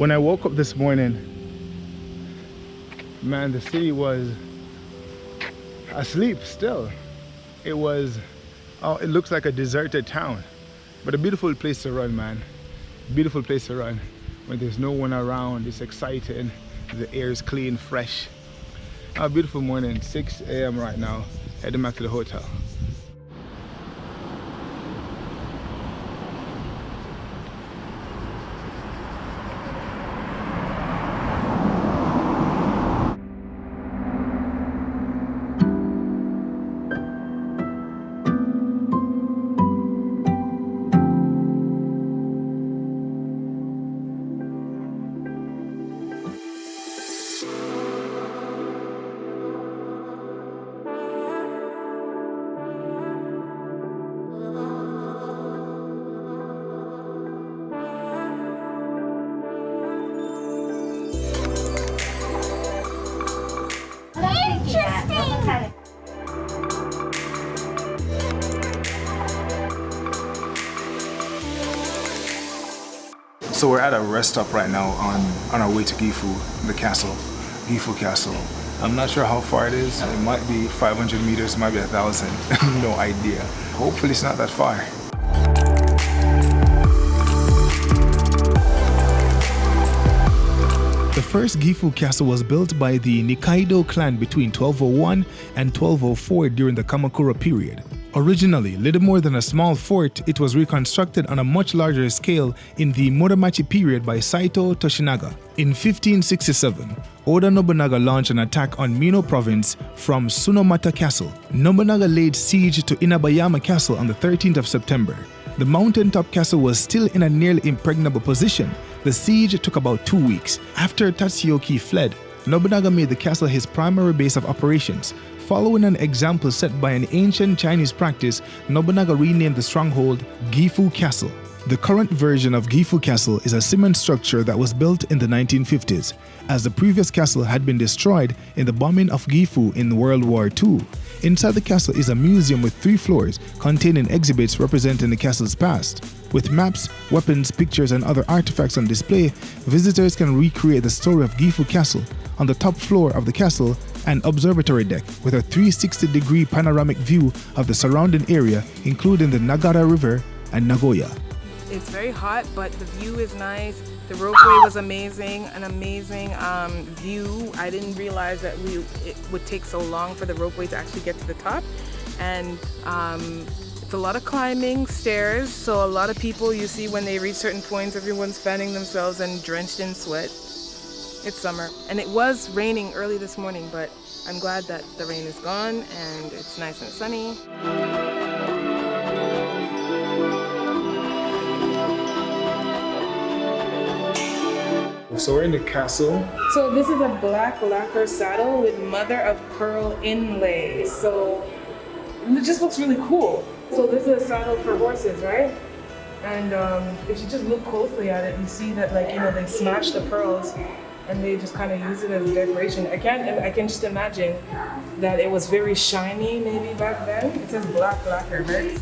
When I woke up this morning, man, the city was asleep still. It was, oh, it looks like a deserted town, but a beautiful place to run, man. Beautiful place to run when there's no one around. It's exciting. The air is clean, fresh. A beautiful morning, 6 a.m. right now, heading back to the hotel. So we're at a rest stop right now on our way to Gifu, the castle, Gifu Castle. I'm not sure how far it is. It might be 500 meters, it might be 1,000. No idea. Hopefully it's not that far. The first Gifu Castle was built by the Nikaido clan between 1201 and 1204 during the Kamakura period. Originally little more than a small fort, it was reconstructed on a much larger scale in the Muromachi period by Saito Toshinaga. In 1567, Oda Nobunaga launched an attack on Mino province from Tsunomata Castle. Nobunaga laid siege to Inabayama Castle on the 13th of September. The mountaintop castle was still in a nearly impregnable position. The siege took about 2 weeks. After Tatsuyoki fled, Nobunaga made the castle his primary base of operations. Following an example set by an ancient Chinese practice, Nobunaga renamed the stronghold Gifu Castle. The current version of Gifu Castle is a cement structure that was built in the 1950s, as the previous castle had been destroyed in the bombing of Gifu in World War II. Inside the castle is a museum with 3 floors containing exhibits representing the castle's past. With maps, weapons, pictures, and other artifacts on display, visitors can recreate the story of Gifu Castle. On the top floor of the castle, an observatory deck with a 360-degree panoramic view of the surrounding area, including the Nagara River and Nagoya. It's very hot, but the view is nice. The ropeway was amazing, an amazing view. I didn't realize that it would take so long for the ropeway to actually get to the top. And it's a lot of climbing, stairs, so a lot of people you see when they reach certain points, everyone's fanning themselves and drenched in sweat. It's summer, and it was raining early this morning, but I'm glad that the rain is gone and it's nice and sunny. So we're in the castle. So this is a black lacquer saddle with mother of pearl inlay. So it just looks really cool. So this is a saddle for horses, right? And if you just look closely at it, you see that, like, you know, they smash the pearls and they just kind of use it as decoration. I can just imagine that it was very shiny maybe back then. It says black lacquer, right?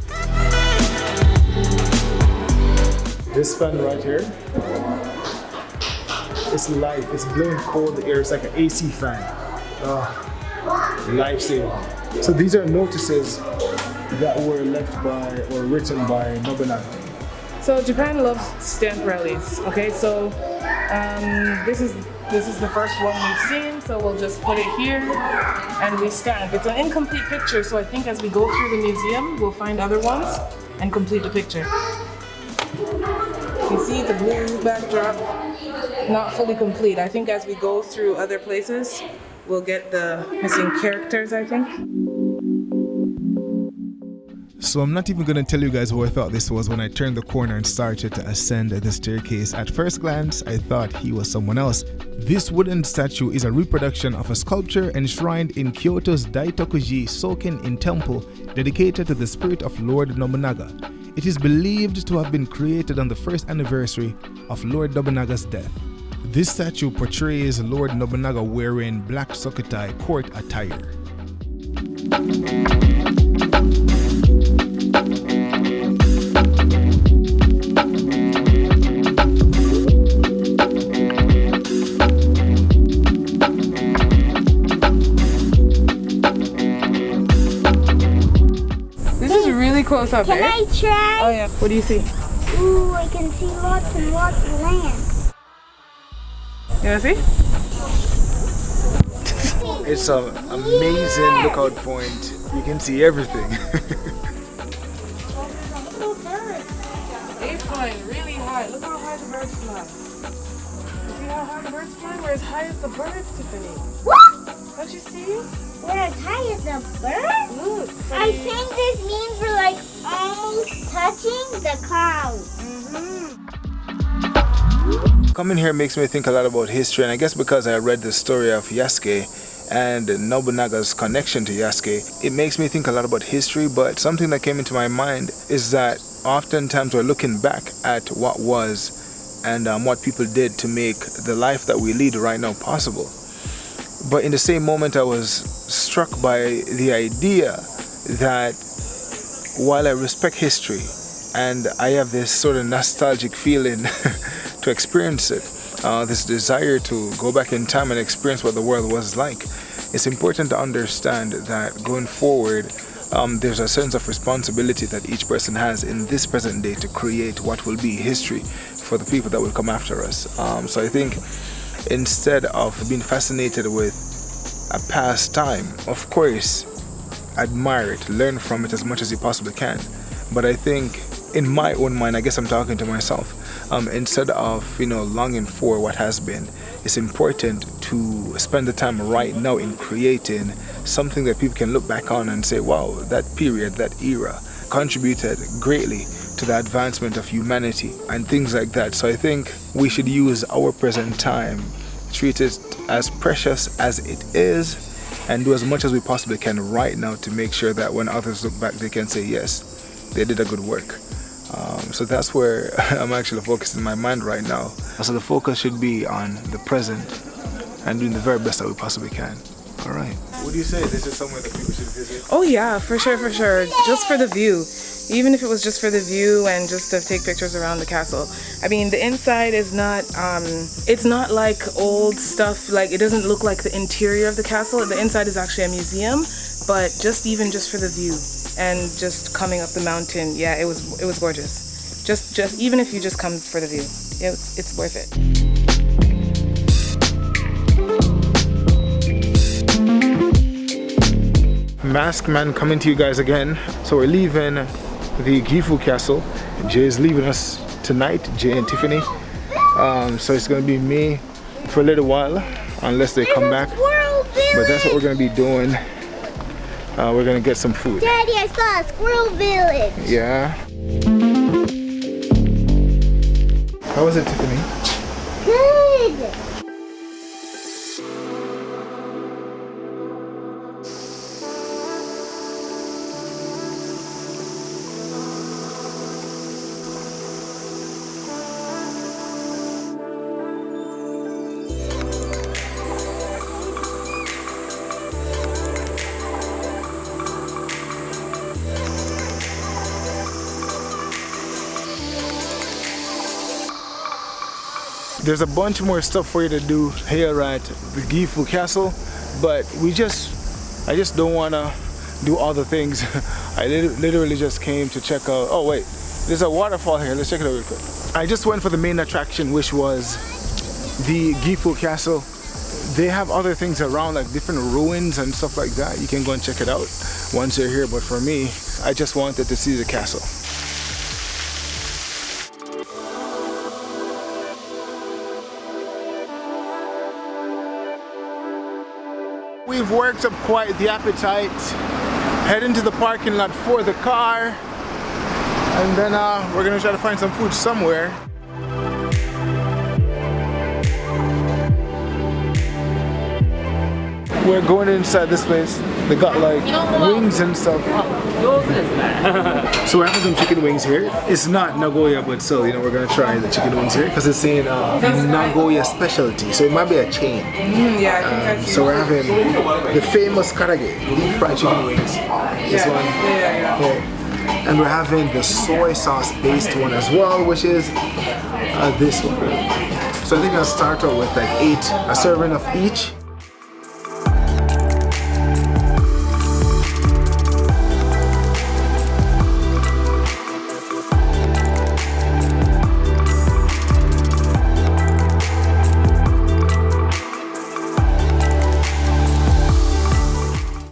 This fan right here, it's life. It's blowing cold air. It's like an AC fan. Life-saving. So these are notices that were left by or written by Nobunaga. So Japan loves stamp rallies. Okay, so this is the first one we've seen. So we'll just put it here and we stamp. It's an incomplete picture, so I think as we go through the museum, we'll find other ones and complete the picture. You see, it's a blue backdrop, not fully complete. I think as we go through other places, we'll get the missing characters, I think. So I'm not even going to tell you guys who I thought this was when I turned the corner and started to ascend the staircase. At first glance, I thought he was someone else. This wooden statue is a reproduction of a sculpture enshrined in Kyoto's Daitokuji Soken-in Temple dedicated to the spirit of Lord Nobunaga. It is believed to have been created on the first anniversary of Lord Nobunaga's death. This statue portrays Lord Nobunaga wearing black sokotai court attire. close up, Can babe. I try? Oh yeah. What do you see? Ooh, I can see lots and lots of land. You wanna see? It's an amazing lookout point. You can see everything. They flying really high. Look how high the birds fly. You see how high the birds fly? We're as high as the birds, Tiffany. What? Don't you see? We're as high as the bird? Look. I think this means we're like almost touching the clouds. Coming here makes me think a lot about history, and I guess because I read the story of Yasuke and Nobunaga's connection to Yasuke, it makes me think a lot about history. But something that came into my mind is that oftentimes we're looking back at what was and what people did to make the life that we lead right now possible. But in the same moment, I was struck by the idea that while I respect history and I have this sort of nostalgic feeling to experience it, this desire to go back in time and experience what the world was like, it's important to understand that going forward, there's a sense of responsibility that each person has in this present day to create what will be history for the people that will come after us. So I think instead of being fascinated with a past time, of course, admire it, learn from it as much as you possibly can. But I think in my own mind, I guess I'm talking to myself, instead of longing for what has been, it's important to spend the time right now in creating something that people can look back on and say, wow, that period, that era contributed greatly to the advancement of humanity and things like that. So I think we should use our present time, treat it as precious as it is, and do as much as we possibly can right now to make sure that when others look back, they can say, yes, they did a good work. So that's where I'm actually focusing my mind right now. So the focus should be on the present and doing the very best that we possibly can. All right. What do you say? This is somewhere that people should visit? Oh yeah, for sure, for sure. Just for the view. Even if it was just for the view and just to take pictures around the castle. I mean, the inside is not, it's not like old stuff. Like, it doesn't look like the interior of the castle. The inside is actually a museum, but just for the view and just coming up the mountain, yeah, it was gorgeous. Just even if you just come for the view, it's worth it. Mask Man coming to you guys again. So we're leaving the Gifu Castle. Jay is leaving us tonight, Jay and Tiffany. So it's gonna be me for a little while, unless they come back. But that's what we're gonna be doing. We're gonna get some food. Daddy, I saw a squirrel village. Yeah. How was it, Tiffany? Good. There's a bunch more stuff for you to do here at the Gifu Castle, but I just don't want to do all the things. I literally just came to check out. Oh wait, there's a waterfall here. Let's check it out real quick. I just went for the main attraction, which was the Gifu Castle. They have other things around, like different ruins and stuff like that. You can go and check it out once you're here, but for me, I just wanted to see the castle. We've worked up quite the appetite. Heading to the parking lot for the car, and then we're gonna try to find some food somewhere. We're going inside this place. They got like wings and stuff. So we're having some chicken wings here. It's not Nagoya, but still, we're gonna try the chicken wings here because it's saying Nagoya specialty, so it might be a chain. Yeah, I think that's so we're having the famous karage, deep fried chicken wings. This one. Yeah. And we're having the soy sauce based one as well, which is this one. So I think I'll start out with like a serving of each.